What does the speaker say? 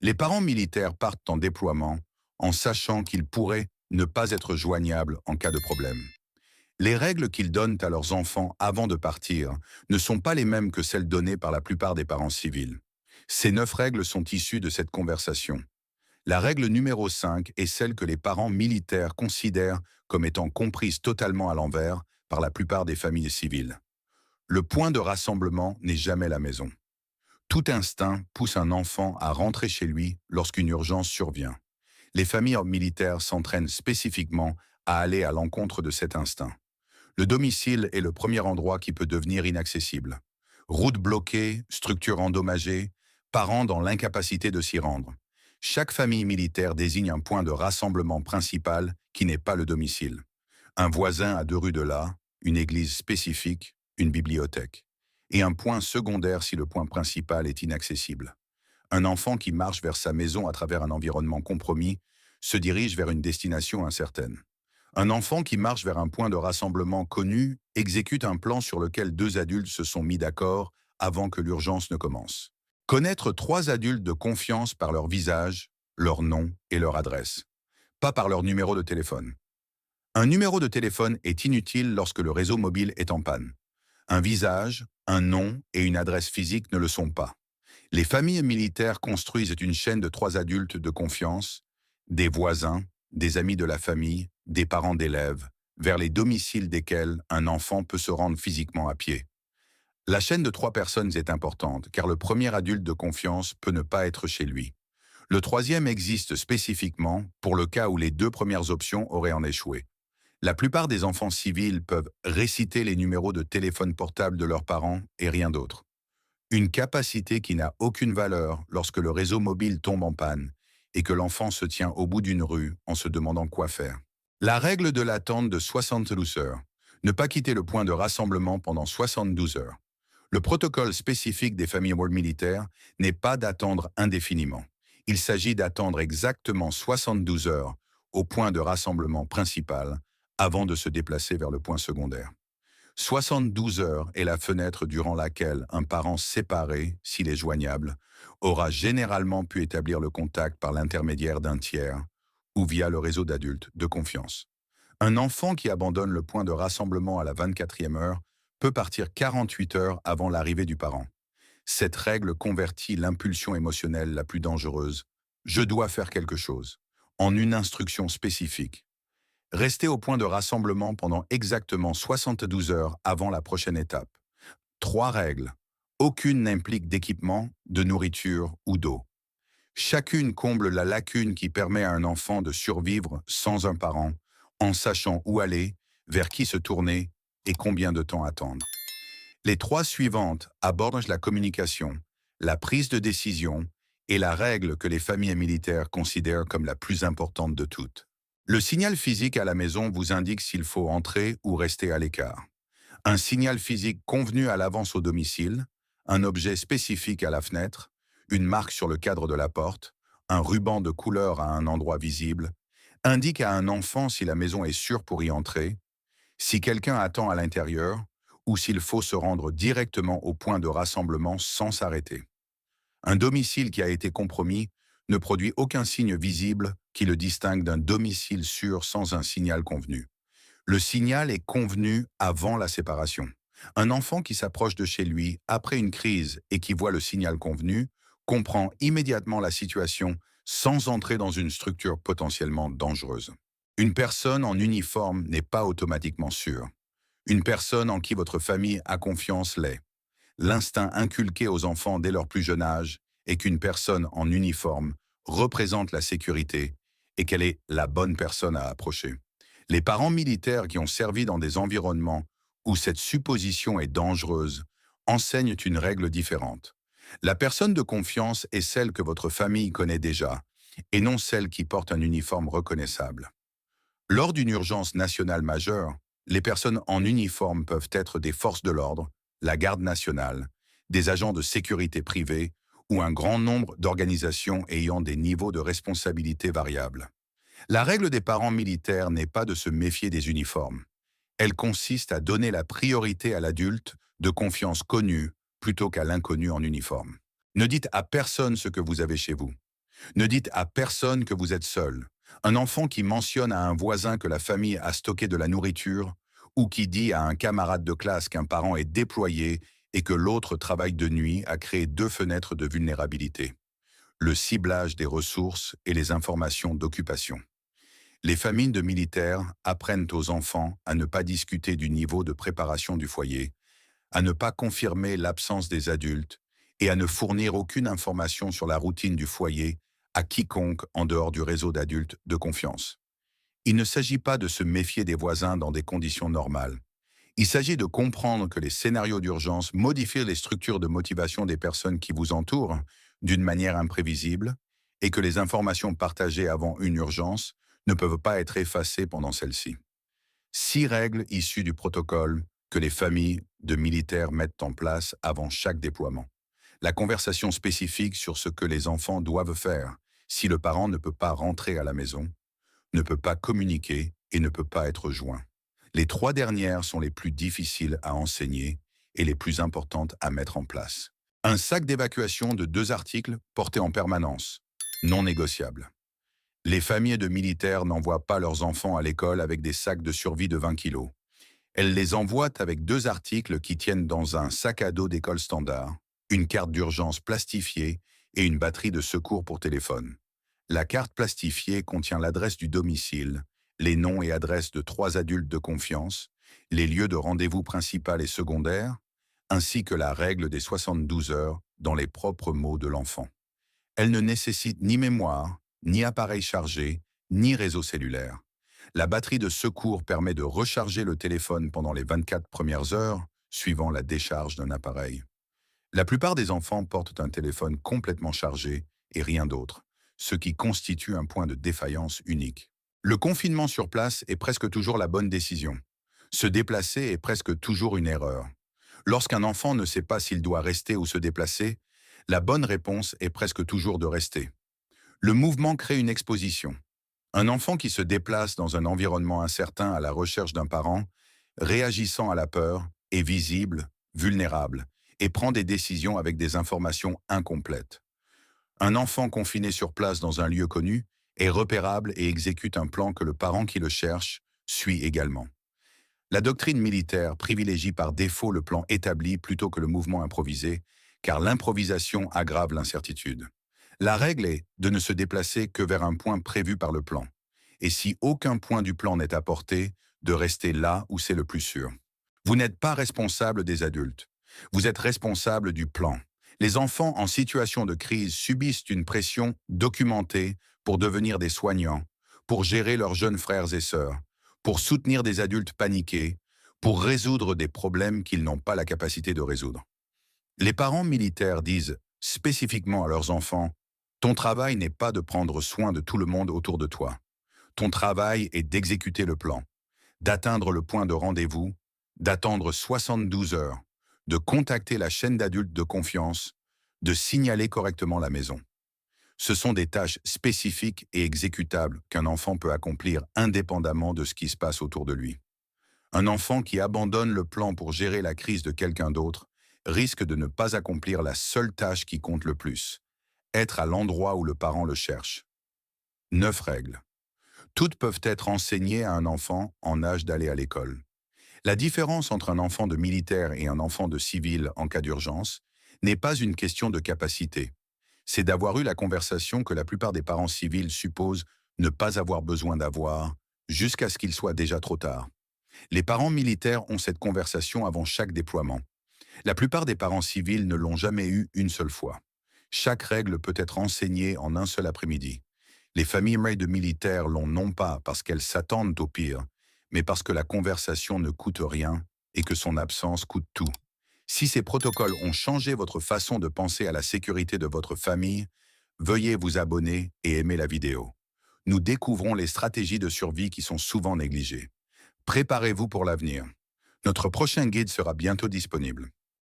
Les parents militaires partent en déploiement en sachant qu'ils pourraient ne pas être joignables en cas de problème. Les règles qu'ils donnent à leurs enfants avant de partir ne sont pas les mêmes que celles données par la plupart des parents civils. Ces 9 règles sont issues de cette conversation. La règle numéro 5 est celle que les parents militaires considèrent comme étant comprise totalement à l'envers par la plupart des familles civiles. Le point de rassemblement n'est jamais la maison. Tout instinct pousse un enfant à rentrer chez lui lorsqu'une urgence survient. Les familles militaires s'entraînent spécifiquement à aller à l'encontre de cet instinct. Le domicile est le premier endroit qui peut devenir inaccessible. Routes bloquées, structures endommagées, parents dans l'incapacité de s'y rendre. Chaque famille militaire désigne un point de rassemblement principal qui n'est pas le domicile. Un voisin à 2 rues de là, une église spécifique, une bibliothèque. Et un point secondaire si le point principal est inaccessible. Un enfant qui marche vers sa maison à travers un environnement compromis se dirige vers une destination incertaine. Un enfant qui marche vers un point de rassemblement connu exécute un plan sur lequel 2 adultes se sont mis d'accord avant que l'urgence ne commence. Connaître 3 adultes de confiance par leur visage, leur nom et leur adresse, pas par leur numéro de téléphone. Un numéro de téléphone est inutile lorsque le réseau mobile est en panne. Un visage, un nom et une adresse physique ne le sont pas. Les familles militaires construisent une chaîne de 3 adultes de confiance, des voisins, des amis de la famille, des parents d'élèves, vers les domiciles desquels un enfant peut se rendre physiquement à pied. La chaîne de 3 personnes est importante, car le premier adulte de confiance peut ne pas être chez lui. Le troisième existe spécifiquement pour le cas où les 2 premières options auraient en échoué. La plupart des enfants civils peuvent réciter les numéros de téléphone portable de leurs parents et rien d'autre. Une capacité qui n'a aucune valeur lorsque le réseau mobile tombe en panne et que l'enfant se tient au bout d'une rue en se demandant quoi faire. La règle de l'attente de 72 heures. Ne pas quitter le point de rassemblement pendant 72 heures. Le protocole spécifique des familles militaires n'est pas d'attendre indéfiniment. Il s'agit d'attendre exactement 72 heures au point de rassemblement principal avant de se déplacer vers le point secondaire. 72 heures est la fenêtre durant laquelle un parent séparé, s'il est joignable, aura généralement pu établir le contact par l'intermédiaire d'un tiers ou via le réseau d'adultes de confiance. Un enfant qui abandonne le point de rassemblement à la 24e heure peut partir 48 heures avant l'arrivée du parent. Cette règle convertit l'impulsion émotionnelle la plus dangereuse, je dois faire quelque chose, en une instruction spécifique. Restez au point de rassemblement pendant exactement 72 heures avant la prochaine étape. 3 règles. Aucune n'implique d'équipement, de nourriture ou d'eau. Chacune comble la lacune qui permet à un enfant de survivre sans un parent, en sachant où aller, vers qui se tourner et combien de temps attendre. Les 3 suivantes abordent la communication, la prise de décision et la règle que les familles militaires considèrent comme la plus importante de toutes. Le signal physique à la maison vous indique s'il faut entrer ou rester à l'écart. Un signal physique convenu à l'avance au domicile, un objet spécifique à la fenêtre, une marque sur le cadre de la porte, un ruban de couleur à un endroit visible, indique à un enfant si la maison est sûre pour y entrer, si quelqu'un attend à l'intérieur ou s'il faut se rendre directement au point de rassemblement sans s'arrêter. Un domicile qui a été compromis ne produit aucun signe visible qui le distingue d'un domicile sûr sans un signal convenu. Le signal est convenu avant la séparation. Un enfant qui s'approche de chez lui après une crise et qui voit le signal convenu comprend immédiatement la situation sans entrer dans une structure potentiellement dangereuse. Une personne en uniforme n'est pas automatiquement sûre. Une personne en qui votre famille a confiance l'est. L'instinct inculqué aux enfants dès leur plus jeune âge est qu'une personne en uniforme représente la sécurité et qu'elle est la bonne personne à approcher. Les parents militaires qui ont servi dans des environnements où cette supposition est dangereuse enseignent une règle différente. La personne de confiance est celle que votre famille connaît déjà, et non celle qui porte un uniforme reconnaissable. Lors d'une urgence nationale majeure, les personnes en uniforme peuvent être des forces de l'ordre, la garde nationale, des agents de sécurité privée ou un grand nombre d'organisations ayant des niveaux de responsabilité variables. La règle des parents militaires n'est pas de se méfier des uniformes. Elle consiste à donner la priorité à l'adulte de confiance connu plutôt qu'à l'inconnu en uniforme. Ne dites à personne ce que vous avez chez vous. Ne dites à personne que vous êtes seul. Un enfant qui mentionne à un voisin que la famille a stocké de la nourriture ou qui dit à un camarade de classe qu'un parent est déployé et que l'autre travaille de nuit a créé deux fenêtres de vulnérabilité. Le ciblage des ressources et les informations d'occupation. Les familles de militaires apprennent aux enfants à ne pas discuter du niveau de préparation du foyer, à ne pas confirmer l'absence des adultes et à ne fournir aucune information sur la routine du foyer à quiconque en dehors du réseau d'adultes de confiance. Il ne s'agit pas de se méfier des voisins dans des conditions normales. Il s'agit de comprendre que les scénarios d'urgence modifient les structures de motivation des personnes qui vous entourent d'une manière imprévisible et que les informations partagées avant une urgence ne peuvent pas être effacées pendant celle-ci. 6 règles issues du protocole que les familles de militaires mettent en place avant chaque déploiement. La conversation spécifique sur ce que les enfants doivent faire si le parent ne peut pas rentrer à la maison, ne peut pas communiquer et ne peut pas être joint. Les 3 dernières sont les plus difficiles à enseigner et les plus importantes à mettre en place. Un sac d'évacuation de 2 articles portés en permanence, non négociable. Les familles de militaires n'envoient pas leurs enfants à l'école avec des sacs de survie de 20 kilos. Elles les envoient avec 2 articles qui tiennent dans un sac à dos d'école standard, une carte d'urgence plastifiée et une batterie de secours pour téléphone. La carte plastifiée contient l'adresse du domicile, les noms et adresses de 3 adultes de confiance, les lieux de rendez-vous principal et secondaire, ainsi que la règle des 72 heures dans les propres mots de l'enfant. Elle ne nécessite ni mémoire, ni appareil chargé, ni réseau cellulaire. La batterie de secours permet de recharger le téléphone pendant les 24 premières heures, suivant la décharge d'un appareil. La plupart des enfants portent un téléphone complètement chargé et rien d'autre, ce qui constitue un point de défaillance unique. Le confinement sur place est presque toujours la bonne décision. Se déplacer est presque toujours une erreur. Lorsqu'un enfant ne sait pas s'il doit rester ou se déplacer, la bonne réponse est presque toujours de rester. Le mouvement crée une exposition. Un enfant qui se déplace dans un environnement incertain à la recherche d'un parent, réagissant à la peur, est visible, vulnérable, et prend des décisions avec des informations incomplètes. Un enfant confiné sur place dans un lieu connu est repérable et exécute un plan que le parent qui le cherche suit également. La doctrine militaire privilégie par défaut le plan établi plutôt que le mouvement improvisé, car l'improvisation aggrave l'incertitude. La règle est de ne se déplacer que vers un point prévu par le plan. Et si aucun point du plan n'est apporté, de rester là où c'est le plus sûr. Vous n'êtes pas responsable des adultes. Vous êtes responsable du plan. Les enfants en situation de crise subissent une pression documentée pour devenir des soignants, pour gérer leurs jeunes frères et sœurs, pour soutenir des adultes paniqués, pour résoudre des problèmes qu'ils n'ont pas la capacité de résoudre. Les parents militaires disent spécifiquement à leurs enfants: ton travail n'est pas de prendre soin de tout le monde autour de toi. Ton travail est d'exécuter le plan, d'atteindre le point de rendez-vous, d'attendre 72 heures, de contacter la chaîne d'adultes de confiance, de signaler correctement la maison. Ce sont des tâches spécifiques et exécutables qu'un enfant peut accomplir indépendamment de ce qui se passe autour de lui. Un enfant qui abandonne le plan pour gérer la crise de quelqu'un d'autre risque de ne pas accomplir la seule tâche qui compte le plus: être à l'endroit où le parent le cherche. 9 règles. Toutes peuvent être enseignées à un enfant en âge d'aller à l'école. La différence entre un enfant de militaire et un enfant de civil en cas d'urgence n'est pas une question de capacité. C'est d'avoir eu la conversation que la plupart des parents civils supposent ne pas avoir besoin d'avoir, jusqu'à ce qu'il soit déjà trop tard. Les parents militaires ont cette conversation avant chaque déploiement. La plupart des parents civils ne l'ont jamais eu une seule fois. Chaque règle peut être enseignée en un seul après-midi. Les familles de militaires l'ont non pas parce qu'elles s'attendent au pire, mais parce que la conversation ne coûte rien et que son absence coûte tout. Si ces protocoles ont changé votre façon de penser à la sécurité de votre famille, veuillez vous abonner et aimer la vidéo. Nous découvrons les stratégies de survie qui sont souvent négligées. Préparez-vous pour l'avenir. Notre prochain guide sera bientôt disponible.